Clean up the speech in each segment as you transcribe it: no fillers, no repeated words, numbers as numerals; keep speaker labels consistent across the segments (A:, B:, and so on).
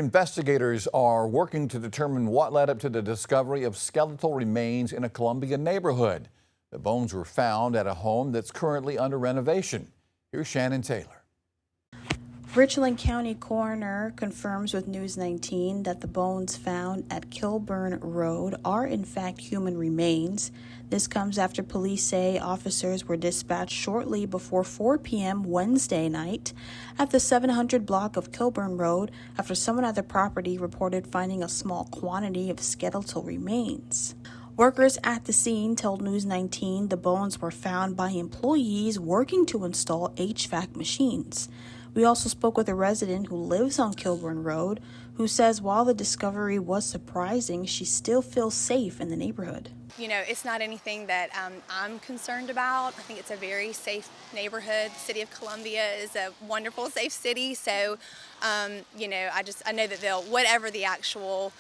A: Investigators are working to determine what led up to the discovery of skeletal remains in a Columbia neighborhood. The bones were found at a home that's currently under renovation. Here's Shannon Taylor.
B: Richland County coroner confirms with News 19 that the bones found at Kilbourne Road are in fact human remains. This comes after police say officers were dispatched shortly before 4 p.m. Wednesday night at the 700 block of Kilbourne Road after someone at the property reported finding a small quantity of skeletal remains. Workers at the scene told News 19 the bones were found by employees working to install HVAC machines. We also spoke with a resident who lives on Kilbourne Road, who says while the discovery was surprising, she still feels safe in the neighborhood.
C: You know, it's not anything that I'm concerned about. I think it's a very safe neighborhood. The city of Columbia is a wonderful, safe city. So, you know, I know that they'll, whatever the actual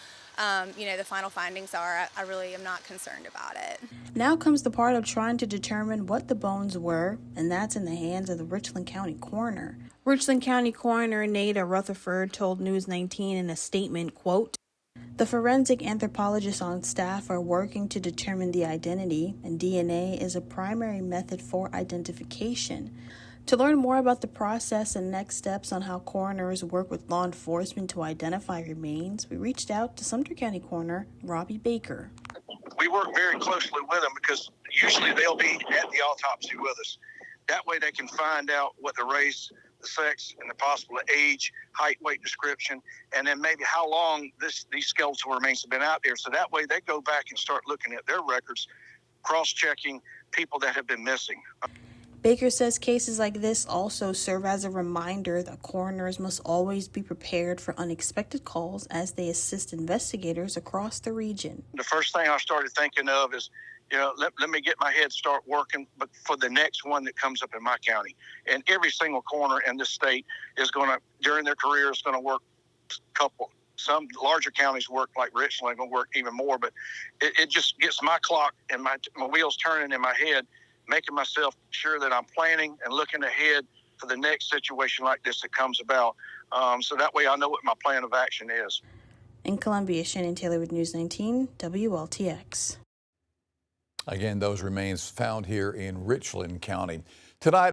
C: you know, the final findings are, I really am not concerned about it.
B: Now comes the part of trying to determine what the bones were, and that's in the hands of the Richland County coroner. Richland County coroner Nada Rutherford told News 19 in a statement, quote, "The forensic anthropologists on staff are working to determine the identity, and DNA is a primary method for identification. To learn more about the process and next steps on how coroners work with law enforcement to identify remains, we reached out to Sumter County Coroner Robbie Baker.
D: We work very closely with them because usually they'll be at the autopsy with us. That way they can find out what the race, the sex, and the possible age, height, weight description, and then maybe how long these skeletal remains have been out there. So that way they go back and start looking at their records, cross-checking people that have been missing.
B: Baker says cases like this also serve as a reminder that coroners must always be prepared for unexpected calls as they assist investigators across the region.
D: The first thing I started thinking of is, you know, let me get my head start working, but for the next one that comes up in my county. And every single coroner in this state is going to, during their career, is going to work a couple. Some larger counties work like Richland, going to work even more, but it just gets my clock and my wheels turning in my head, making myself sure that I'm planning and looking ahead for the next situation like this that comes about. So that way I know what my plan of action is.
B: In Columbia, Shannon Taylor with News 19, WLTX.
A: Again, those remains found here in Richland County. Tonight,